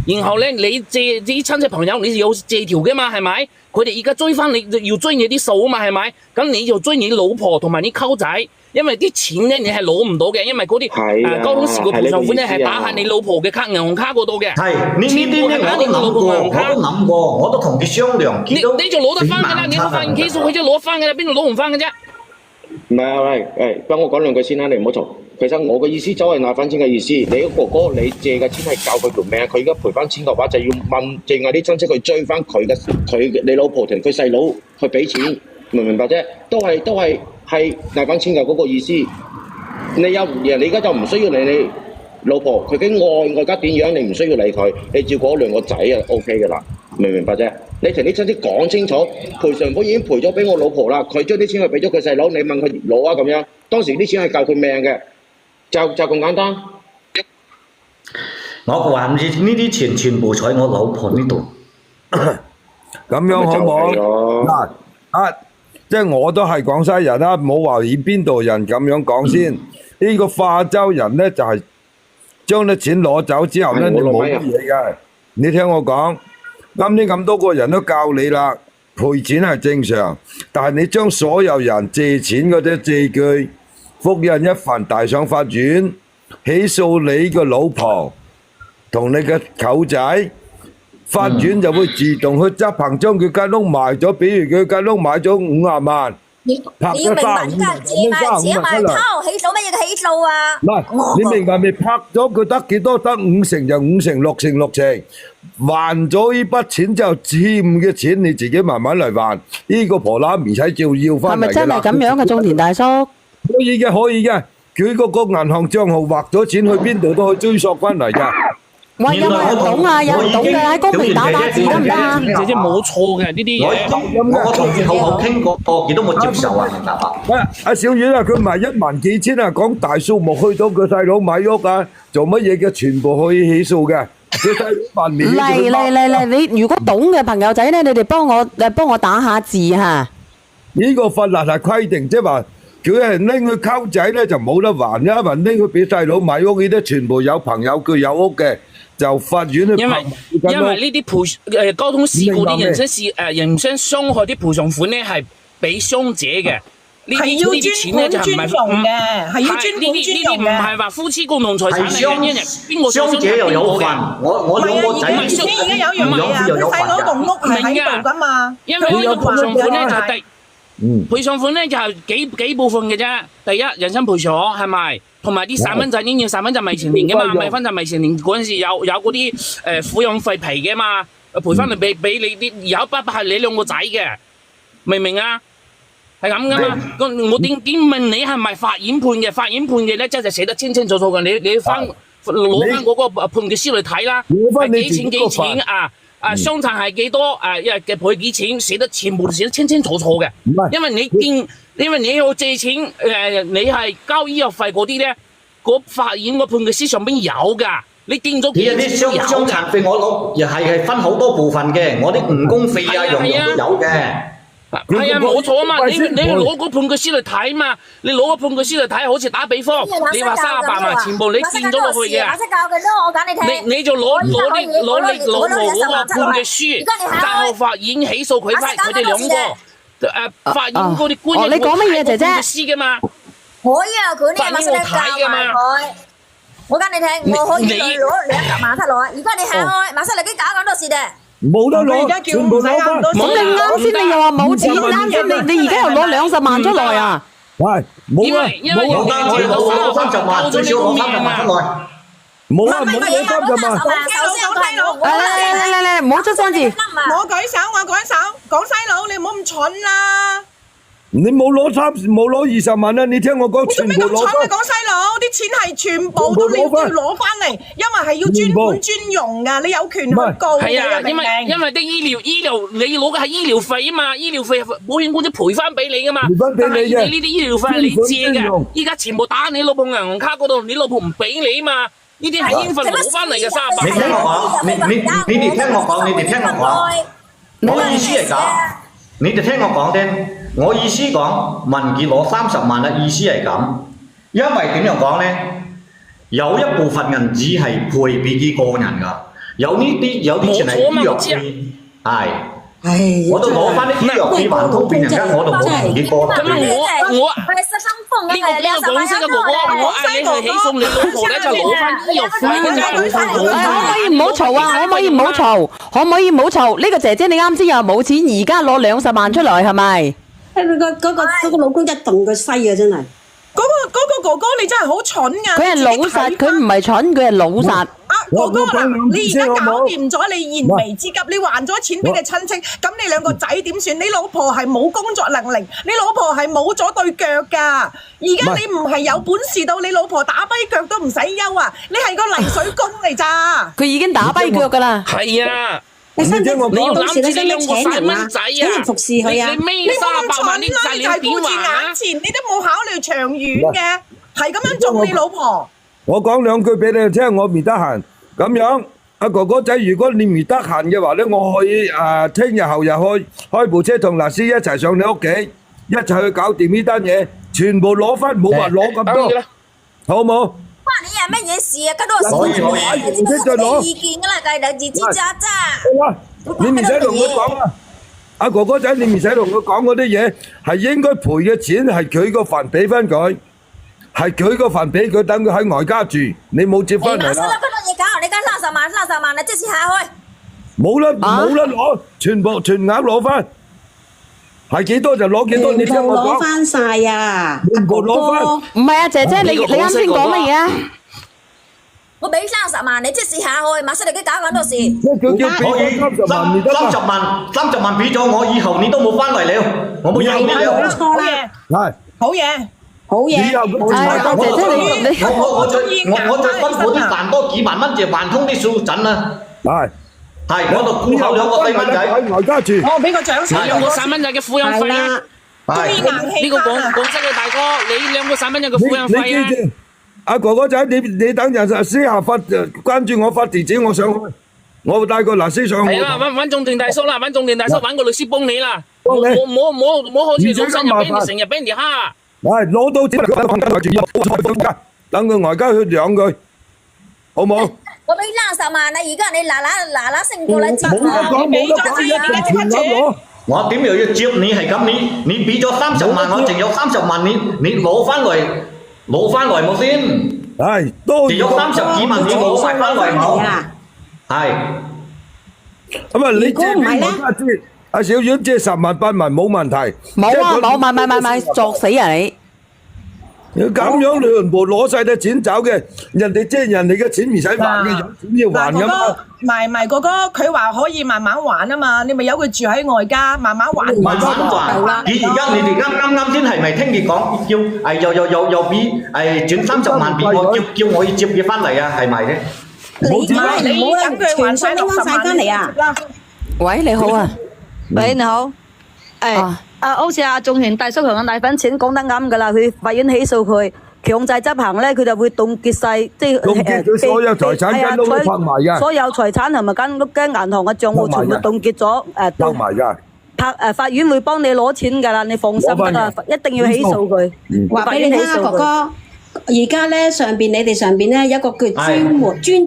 然後咧你借啲親戚朋友，你有借條嘅嘛，係咪？佢哋而家追翻你，要追你啲數啊嘛，係咪？咁你就追你老婆同埋你溝仔，因為啲錢咧你係攞唔到嘅，因為嗰啲交通事故賠償款咧係打喺你老婆嘅銀行卡嗰度嘅。係呢啲我都諗過，我都同佢商量。你就攞得翻㗎啦，你都發現起訴佢就攞翻㗎啦，邊度攞唔翻嘅啫？唔係啊，喂，等我講兩句先啦，你唔好嘈。其實我嘅意思就係拿翻錢嘅意思。你個哥哥你借嘅錢係救佢條命，佢而家賠翻錢嘅話，就要問剩下啲親戚去追翻你老婆同佢細佬去俾錢，明唔明白啫？都係拿翻錢嘅嗰個意思。你而家就唔需要理你老婆，佢嘅外家點樣，你唔需要理佢，你照顧兩個仔啊 OK 嘅啦，明唔明白啫？你同啲親戚講清楚，賠償款已經賠咗俾我老婆啦，佢將啲錢去俾咗佢細佬，你問佢攞啊咁樣。當時啲錢係救佢命嘅。就咁簡單。我話唔知呢啲錢全部喺我老婆呢度。咁樣好唔好？嗱，即係我都係廣西人啦，冇話以邊度人咁樣講先。呢個化州人咧就係將啲錢攞走之後咧，你冇乜嘢嘅。你聽我講，啱先咁多個人都教你啦，賠錢係正常，但係你將所有人借錢嗰啲借據複印一份帶上法院，起訴你個老婆同你嘅舅仔，法院就會自動去執行，將佢間屋賣咗，比如佢間屋買咗50萬，拍咗35萬，偷起訴乜嘢嘅起訴啊？唔係，你明白未？拍咗佢得幾多？得5成就5成，6成6成，還咗呢筆錢之後，欠嘅錢你自己慢慢嚟還。呢個婆乸唔使照要翻嚟嘅啦。係咪真係咁樣嘅，種田大叔？可以嘅，佢嗰個銀行帳號劃咗錢去邊度都可以追溯翻嚟㗎。喂，有冇人懂啊？有人懂嘅喺公屏打字得唔得啊？姐姐冇錯嘅呢啲嘢。我同佢好好傾過，佢都冇接受啊，明白嘛？阿小遠啊，佢唔係1萬幾千啊，講大數目去到佢細佬買屋啊，做乜嘢嘅全部可以起訴嘅。嚟，你如果懂嘅朋友仔咧，你哋幫我打下字嚇。呢個法律係規定，即係話。佢係拎去溝仔咧就冇得還，因為拎去俾細佬買屋，呢啲全部有朋友佢有屋嘅，就法院去因為呢啲交通事故啲人身傷害啲賠償款咧係俾傷者嘅。係要專款專用嘅，係要專款專用嘅。呢啲唔係話夫妻共同財產嚟嘅，因為邊個傷者又有份，我兩個仔而家有樣嘢啊，佢細佬棟屋係喺度噶嘛。因為呢個賠償款咧就係賠償款咧就係幾部分嘅啫。第一人身賠償係咪？同埋啲細蚊仔應要細蚊仔未成年嘅嘛，未婚就未成年嗰陣時有嗰啲撫養費賠嘅嘛，賠翻嚟俾你啲有一筆係你兩個仔嘅，明唔明啊？係咁噶嘛？我點問你係咪法院判嘅？法院判嘅咧，即係寫得清清楚楚嘅。你攞翻嗰個判決書嚟睇啦，係幾錢啊？傷殘係幾多？嘅賠幾錢？全部寫得清清楚楚嘅。因為你要借錢你係交醫藥費嗰啲咧，嗰法院個判決書上邊有噶。你見咗幾錢有㗎？傷殘費我攞係分好多部分嘅，我啲誤工費啊樣樣都有嘅。係啊，冇錯啊嘛！你攞個判決書嚟睇嘛，你攞個判決書嚟睇，好似打比方，你話38萬全部你變咗落去嘅，你就攞嗰個判決書，然後法院起訴佢哋兩個，法院嗰啲官員你講乜嘢姐姐？判決書嘅嘛，可以啊，佢呢馬上教埋佢。我講你聽，我可以攞20萬出來。而家你行開，馬上嚟搞咁多事嘅。冇得攞，全部攞翻。咁你啱先你又話冇錢，啱先你而家又攞20萬出來啊？係冇啊，冇得攞30萬，最少攞30萬出來。冇啊，冇攞30萬。嚟，唔好出聲字。我舉手，講細佬，你唔好咁蠢啦。你冇攞20萬啦，你聽我講，全部攞翻。講細佬，啲錢係全部都你要攞翻嚟，因為係要專款專用噶，你有權去告。係啊，因為啲醫療你攞嘅係醫療費啊嘛，醫療費保險公司賠翻俾你噶嘛。賠翻俾你嘅。你呢啲醫療費係你借嘅，依家全部打你老婆銀行卡嗰度，你老婆唔俾你嘛，呢啲係應份攞翻嚟嘅38萬。你聽我講，你哋聽我講，我意思係咁，你哋聽我講聽。我意思講，文傑攞30萬嘅意思係咁，因為點樣講呢？有一部分銀紙係賠俾佢個人㗎，有啲錢係醫藥費，係，我都攞翻啲醫藥費還通俾人家，我就冇賠幾個。咁我呢個廣西嘅哥哥，我嗌你去起訴你老婆咧，就攞翻醫藥費嘅啫。可唔可以唔好嘈啊？可唔可以唔好嘈？呢個姐姐你啱先又冇錢，而家攞20萬出來係咪？嗰個老公真係動佢西啊！真係，嗰個哥哥你真係好蠢㗎！佢係老實，佢唔係蠢，佢係老實。哥哥嗱，你而家搞掂咗你燃眉之急，你還咗錢俾你親戚，咁你兩個仔點算？你老婆係冇工作能力，你老婆係冇咗對腳㗎。而家你唔係有本事到你老婆打跛腳都唔使憂啊！你係個泥水工嚟咋？佢已經打跛腳㗎啦。係啊。你要攬住你兩個細蚊仔啊！請人服侍佢啊！你孭38萬啲債你點還啊？你都冇考慮長遠嘅，係咁樣做你老婆。我講兩句俾你聽，我唔得閒。咁樣，阿哥哥仔，如果你唔得閒嘅話咧，我可以聽日後日開部車同律師一齊上你屋企，一齊去搞掂呢單嘢，全部攞翻，冇話攞咁多，好冇？關你有乜嘢事啊？嗰度攞意見㗎啦，計兩字之咋咋。你唔使同佢講啊，阿哥哥仔，你唔使同佢講嗰啲嘢，係應該賠嘅錢係佢個份俾翻佢，係佢個份俾佢，等佢喺外家住，你冇接翻嚟啦。嗰度嘢搞，你而家30萬啦，即時下去。冇得攞，全額攞翻。係幾多就攞幾多，你聽我講。攞翻晒啊！全部攞翻。唔係啊，姐姐，你啱先講乜嘢啊？我俾30萬，你即時下去，馬上嚟搞緊多事。可以30萬俾咗我，以後你都冇翻嚟了，我冇要你了。好嘢，係好嘢，好嘢。我再分嗰啲還多幾萬蚊，就還通啲數陣啦。係，我度顧後兩個細蚊仔喺外家住。我俾個獎賞。兩個細蚊仔嘅撫養費啊！呢個廣西嘅大哥，你兩個細蚊仔嘅撫養費啊！阿哥哥仔，你等陣私下關注我發地址，我上去，我會帶個律師上去。係啦，揾仲田大叔啦，揾個律師幫你啦。幫你。冇好似老細入俾人成日俾人哋蝦。攞到錢等佢外交去養佢，好冇？我俾30萬啦，而家你嗱聲過嚟接冇得講，冇得講，一定全額攞。我點又要接你係咁？你俾咗30萬，我淨有30萬，你攞翻嚟冇先？係多餘咗30幾萬，你攞埋翻嚟冇？係。咁啊，你借俾我家姐，阿小婉借10萬8萬冇問題。冇啊，冇，咪作死啊你！你咁樣你全部攞晒啲錢走嘅，人哋借人哋嘅錢唔使還嘅，有錢要還噶嘛。唔係哥哥，佢話可以慢慢還啊嘛，你咪由佢住喺外家，慢慢還。慢慢還。你哋啱先係咪聽佢講叫又俾轉30萬俾我，叫我要接佢翻嚟啊？係咪咧？你等佢還晒60萬翻嚟啊！喂，你好啊。喂，你好。好似阿仲賢大叔同阿奶粉錢講得啱噶啦，佢法院起訴佢強制執行咧，佢就會凍結晒，即係凍結佢所有財產間屋都拍埋嘅，所有財產同埋間屋嘅銀行嘅帳戶全部凍結咗，拍埋㗎。法院會幫你攞錢㗎啦，你放心啦，一定要起訴佢。話俾你聽啊，哥哥，而家咧你哋上邊咧有一個叫專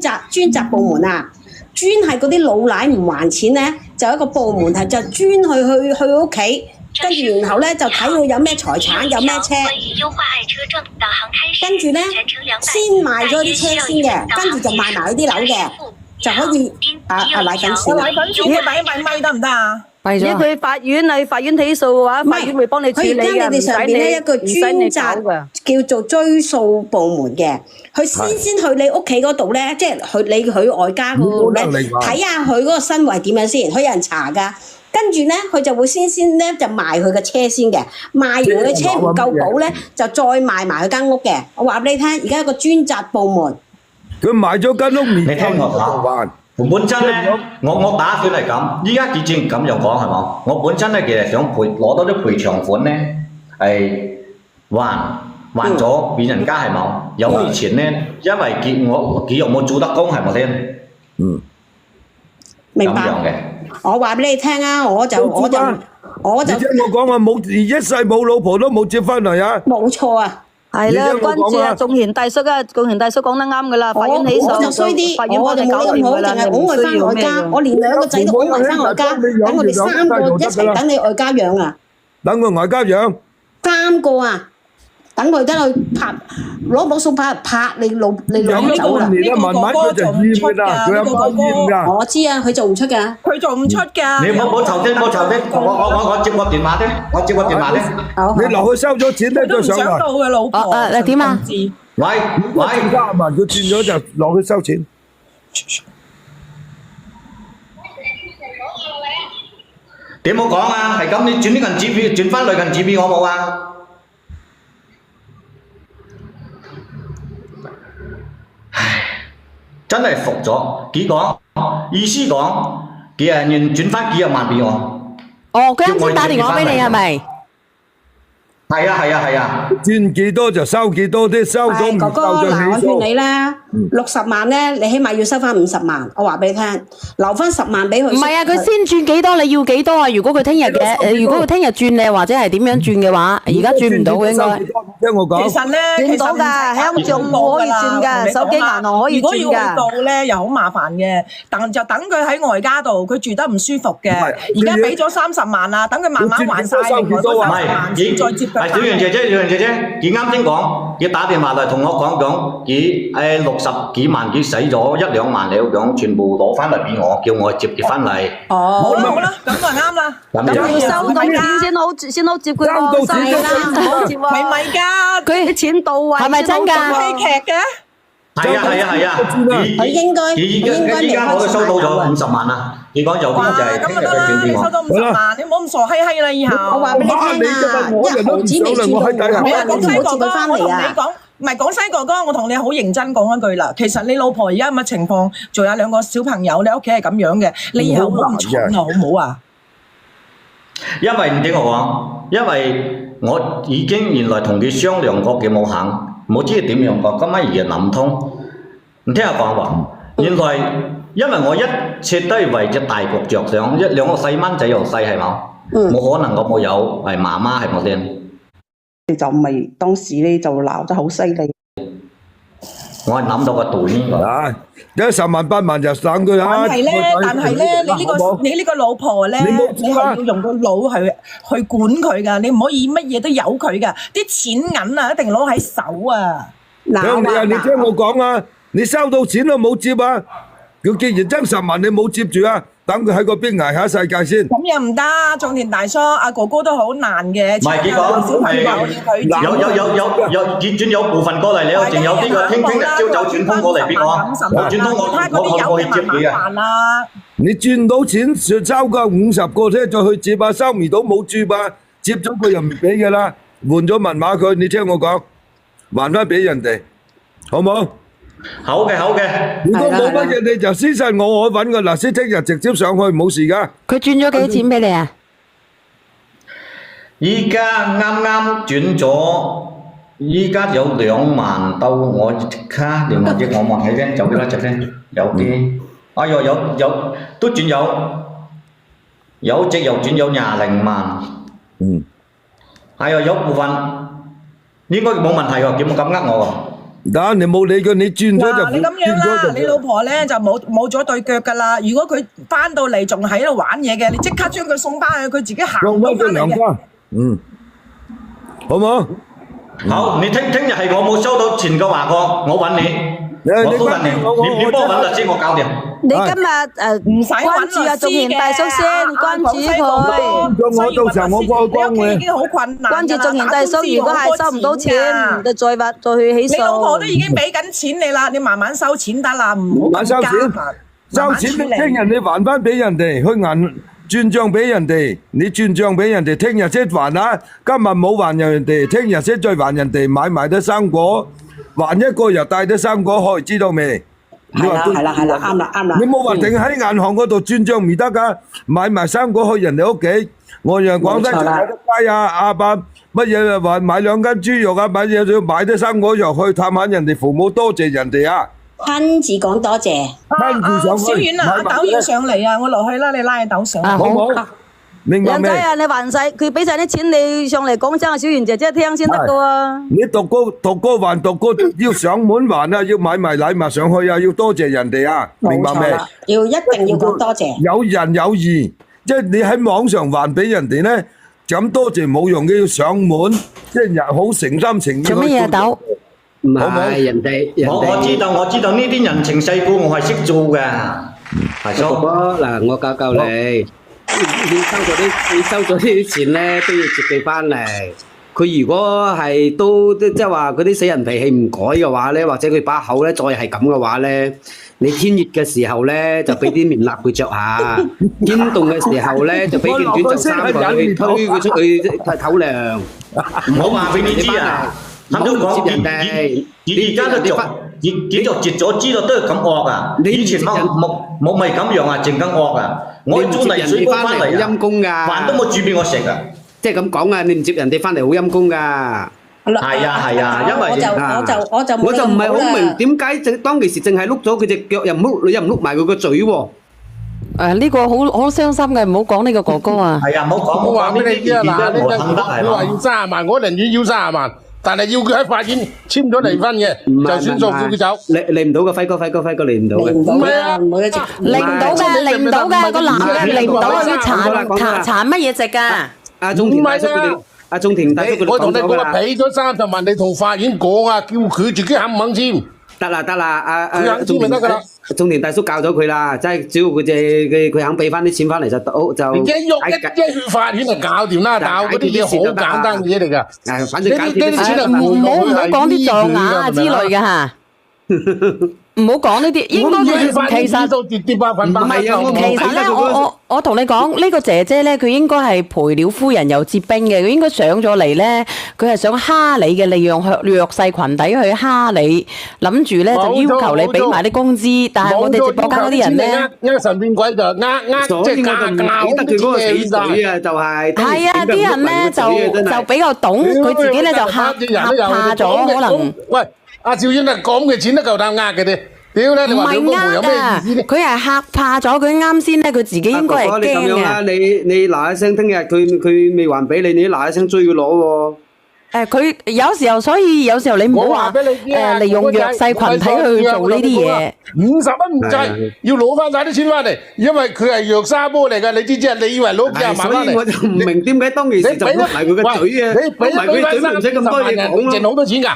責部門啊，專係嗰啲老奶唔還錢咧，就有一個部門係就專去屋企。跟住然後咧就睇佢有咩財產有咩車，跟住咧先賣咗啲車先嘅，跟住就賣埋啲樓嘅，就可以奶粉錢。奶粉錢嘅咪得唔得啊？如果佢法院起訴嘅話，法院會幫你處理嘅，佢而家你哋上邊咧一個專責叫做追訴部門嘅，佢先去你屋企嗰度咧，即係佢外家嗰度咧睇下佢嗰個身位點樣先，佢有人查㗎。跟住咧，佢就會先咧就賣佢嘅車先嘅，賣完佢嘅車唔夠保咧，就再賣埋佢間屋嘅。我話俾你聽，而家有個專責部門，佢賣咗間屋，你聽我講。本身咧，我打算係咁，依家結正咁又講係嘛？我本身咧其實想攞到啲賠償款咧，係還咗俾人家係冇？有啲錢咧，因為佢又冇做得工係咪先？明白。我話俾你聽啊，我就。你聽我講啊，一世冇老婆都冇接翻嚟啊！冇錯啊，係啦，跟住啊，仲賢大叔講得啱噶啦，法院起訴，我就衰啲，我就冇咁好，淨係拱佢翻外家，我連2個仔都拱埋翻外家，等我哋3個一齊等你外家養啊！等佢外家養3個啊！等佢得去攞把掃把拍你老友走啦！呢個哥哥做唔出㗎，我知啊，佢做唔出㗎，佢做唔出㗎。你冇嘈啲，我接個電話啫，你落去收咗錢咧，再上嚟。想到佢老婆。你點啊？喂，30萬佢轉咗就落去收錢。點冇講啊？係咁，你轉啲銀紙俾，轉翻類銀紙俾我冇啊？真係服咗，佢講意思講，佢係願轉翻幾廿萬俾我。哦，佢啱先打電話俾你係咪？係啊，轉幾多就收幾多啲，收咗唔哥哥，夠就起嗱，我勸訴。你啦，60萬咧，你起碼要收翻50萬。我話俾你聽，留翻10萬俾佢。唔係啊，佢先轉幾多，你要幾多啊？如果佢聽日轉你，或者係點樣轉嘅話，而家轉唔到嘅應該。聽我講。其實咧，轉到㗎，香港可以轉㗎，手機銀行可以轉㗎。如果要去到咧，又好麻煩嘅，等佢喺外家度，佢住得唔舒服嘅。而家俾咗30萬啦，等佢慢慢還晒另外嗰30萬先再接佢。小楊姐姐，佢啱先講，佢打電話嚟同我講，佢60幾萬，佢使咗1、2萬兩樣，全部攞翻嚟俾我，叫我接佢翻嚟。好啦，咁就啱啦。咁要收到錢先好接佢咯，收啦，唔好接喎。咪㗎，佢啲錢到位，係咪真㗎？戲劇嘅。係啊，佢應該依家我都收到咗50萬啦。你講有邊就係聽日佢轉俾我。收到50萬，你唔好咁傻閪閪啦，以後。我話俾你聽啊，一毫子未轉到，廣西哥哥，翻嚟啊！我同你講，唔係廣西哥哥，我同你好認真講一句啦。其實你老婆而家咁嘅情況，仲有2個小朋友，你屋企係咁樣嘅，你以後唔好咁蠢啊，好唔好啊？因為唔聽我講，因為我已經原來同佢商量過，佢冇肯，冇知點樣講。今晚而家諗唔通，唔聽我講話。原來因為我一切都係為隻大局着想，2個細蚊仔又細係冇，冇可能我冇有係媽媽係冇先。就咪當時咧就鬧得好犀利。我係諗到個道理㗎。有10萬8萬就省佢啦。但係咧，你呢個老婆咧，你係要用個腦去管佢㗎，你唔可以乜嘢都由佢㗎。啲錢銀啊，一定攞喺手啊！你聽我講啊，你收到錢都冇接啊！佢既然爭10萬，你冇接住啊！等佢喺嗰邊捱下世界先。咁又唔得，種田大叔，阿哥哥都好難嘅。唔係結果有結轉有部分過嚟，你又仲有呢個聽日朝早轉通過嚟俾我，我轉通我可以接你嘅。你轉到錢收夠50個啫，再去接啊！收唔到冇接啊！接咗佢又唔俾㗎啦，換咗密碼佢，你聽我講，還翻俾人哋，好冇？好嘅。如果冇乜嘢，你就私信我揾個律師，聽日直接上去冇事噶。佢轉咗幾多錢俾你啊？依家啱轉咗，依家有2萬到，我即刻連我望起先，有幾多隻先？有啲，哎呦有都轉有隻又轉有20萬。係啊，有部分應該冇問題喎，點解咁呃我喎？得，你冇理佢，你轉咗就你咁樣啦，你老婆咧就冇咗對腳噶啦。如果佢翻到嚟仲喺度玩嘢嘅，你即刻將佢送翻去，佢自己行到翻嚟嘅。好冇？好，你聽日係我冇收到錢嘅話，我揾你。我都揾你，你幫我揾律師，我搞掂。你今日唔使關注阿仲賢大叔先，關注佢。我到時候我過去幫你。已經好困難。關注仲賢大叔，如果係收唔到錢，就再去起訴。你老婆都已經俾緊錢你啦，你慢慢收錢得啦，唔好咁加。收錢，聽日你還翻俾人哋，去轉帳俾人哋，你轉帳俾人哋，聽日先還啊！今日冇還人哋，聽日先再還人哋，買埋啲生果。還一個又帶啲生果去，知道未？係啦，啱啦。你冇話定喺銀行嗰度轉帳唔得噶，買埋生果去人哋屋企。我讓廣西仲有得街啊，阿伯乜嘢話買2斤豬肉啊，買啲生果又去探下人哋父母，多謝人哋啊！親自講多謝。小遠啊，阿豆要上嚟啊，我落去啦，你拉阿豆上。好唔好？明白未？人仔啊，你還晒，佢俾晒啲錢你上嚟講聲，小圓姐姐聽先得噶喎。你讀歌還要上門還啊，要買埋禮物上去啊，要多謝人哋啊，明白未？一定要講多謝。有仁有義，即係你喺網上還俾人哋咧，咁多謝冇用嘅，要上門，即係好誠心誠意。做乜嘢啊，豆？唔係人哋，我知道呢啲人情世故我係識做嘅。係叔，嗱，我教你。你收咗啲錢咧，都要接佢翻嚟。佢如果係都即係話嗰啲死人脾氣唔改嘅話咧，或者佢把口咧再係咁嘅話咧，你天熱嘅時候咧就俾啲棉衲佢着下，天凍嘅時候咧就俾件短袖衫佢，推佢出去唞涼。唔好話俾你知啊！唔好接人哋，而家都做截咗知道都係咁惡啊！以前冇咪咁樣啊，淨咁惡啊！我租泥水工翻嚟陰公噶，飯都冇煮俾我食啊！即係咁講啊，你唔接人哋翻嚟好陰公噶。係啊，因為我就唔係好明點解當其時淨係碌咗佢隻腳，又唔碌埋佢個嘴喎。呢個好傷心嘅，唔好講呢個哥哥啊。係啊，唔好講。我話俾你知啊，嗱，你話要30萬，我寧願要30萬。但係要佢喺法院簽咗離婚嘅，就算數叫佢走。嚟唔到嘅，輝哥嚟唔到嘅。唔係啊，嚟唔到嘅，個男嘅嚟唔到啊！佢查乜嘢籍㗎？阿中田大叔佢哋，阿中田大叔佢哋我同你講啦，講俾咗30萬，你同法院講啊，叫佢自己肯唔肯簽。得啦，佢肯簽咪得㗎啦。中田大叔教咗佢啦，即係只要佢肯俾翻啲錢翻嚟就你一去法院就搞掂啦，但嗰啲嘢好簡單嘅嘢嚟㗎。反正呢啲錢係唔好講啲撞牙啊之類嘅嚇。唔好講呢啲，應該其實跌百分百。唔係啊，其實咧，我同你講，呢個姐姐咧，佢應該係賠了夫人又折兵嘅，佢應該上咗嚟咧，佢係想蝦你嘅，利用弱勢群體去蝦你，諗住咧就要求你俾埋啲工資，但係我哋直播間嗰啲人咧，呃神騙鬼就即係教得佢嗰個死嘴啊，就係係啊，啲人咧就比較懂，佢自己咧就嚇怕咗，可能喂。阿趙遠啊，咁嘅錢都夠膽呃嘅啫，屌咧！你話兩公婆有咩意思咧？佢係嚇怕咗，佢啱先咧，佢自己應該係驚嘅。你咁樣啦，你嗱一聲，聽日佢未還俾你，你嗱一聲追佢攞喎。佢有時候，所以有時候你唔好話利用弱勢群體去做呢啲嘢。50蚊唔制，要攞翻晒啲錢翻嚟，因為佢係弱沙波嚟㗎，你知唔知啊？你以為攞幾廿萬翻嚟？所以我就唔明點解當其時就碌埋佢個嘴啊！你俾碌埋佢嘴咪唔使咁多嘢講咯。賺好多錢㗎。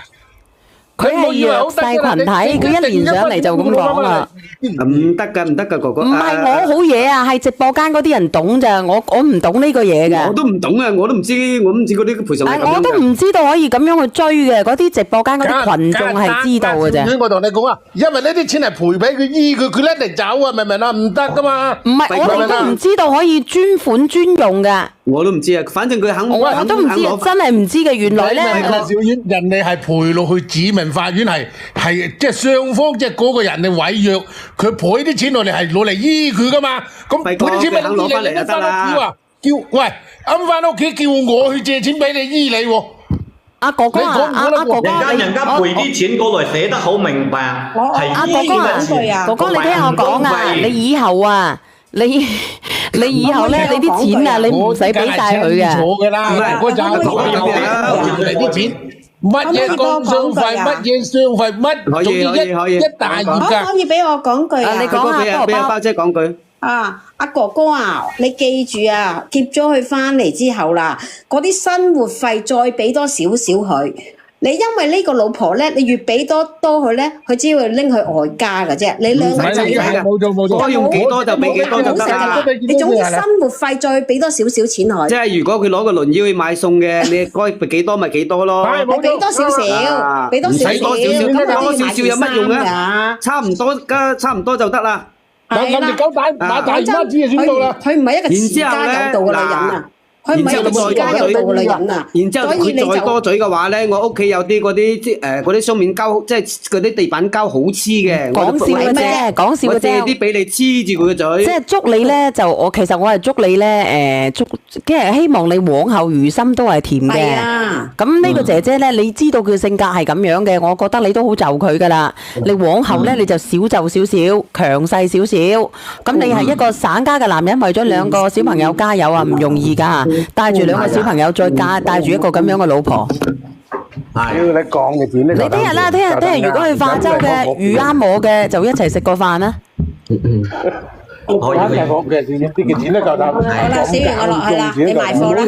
佢係弱勢群體，佢一連上嚟就咁講啦。唔得㗎，哥哥。唔係我好嘢啊，係直播間嗰啲人懂咋，我唔懂呢個嘢嘅。我都唔懂啊，我都唔知嗰啲賠償係咁樣嘅。我都唔知道可以咁樣去追嘅，嗰啲直播間嗰啲群眾係知道嘅啫。我同你講啊，因為呢啲錢係賠俾佢醫佢，佢一定走啊，明唔明啊？唔得㗎嘛。唔係，我哋都唔知道可以專款專用㗎。我都唔知啊，反正佢肯我都唔知，真係唔知嘅。原來咧，小院人哋係賠落去指明法院係即係雙方即係嗰個人嘅違約，佢賠啲錢落嚟係攞嚟醫佢噶嘛。咁賠啲錢咪攞翻嚟就得啦。叫喂，啱翻屋企叫我去借錢俾你醫你喎。阿哥哥啊，阿哥哥，人家賠啲錢過來寫得好明白，係醫嘅。哥哥你聽我講啊，你以後啊。你以後咧，你啲錢啊，你唔使俾晒佢嘅。錯嘅啦，嗰陣嚟啲錢，乜嘢工商費，乜嘢商費，乜總之一大業㗎。可以俾我講句啊？你講下，俾阿包姐講句。阿哥哥啊，你記住啊，接咗佢翻嚟之後啦，嗰啲生活費再俾多少少佢。你因為呢個老婆咧，你越俾多佢咧，佢只會拎去外家㗎啫。你兩個仔咧，多用幾多就俾幾多就得啦。你總之生活費再俾多少少錢佢。即係如果佢攞個輪椅去買餸嘅，你該俾幾多咪幾多咯。俾多少少，俾多少少，多少少有乜用啊？差唔多就得啦。諗住狗買大姨媽子就算到啦。佢唔係一個持家有道嘅女人啊。佢唔係一個持家有道嘅女人啊！然之後佢再多嘴嘅話咧，我屋企有啲嗰啲雙面膠，即係嗰啲地板膠好黐嘅。講笑嘅啫，講笑嘅啫。我借啲俾你黐住佢個嘴。即係祝你咧，其實我係祝你咧，即係希望你往後餘生都係甜嘅。係啊。咁呢個姐姐咧，你知道佢性格係咁樣嘅，我覺得你都好就佢噶啦。你往後咧，你就少就少少，強勢少少。咁你係一個省家嘅男人，為咗兩個小朋友加油啊，唔容易㗎。帶住兩個小朋友，再帶住一個咁樣嘅老婆。係你講嘅點咧？你聽日啦，聽日如果去化州嘅遇啱我嘅，就一齊食個飯啦。我一齊講嘅，啲嘅錢都夠膽。好啦，小圓我落去啦，你賣貨啦。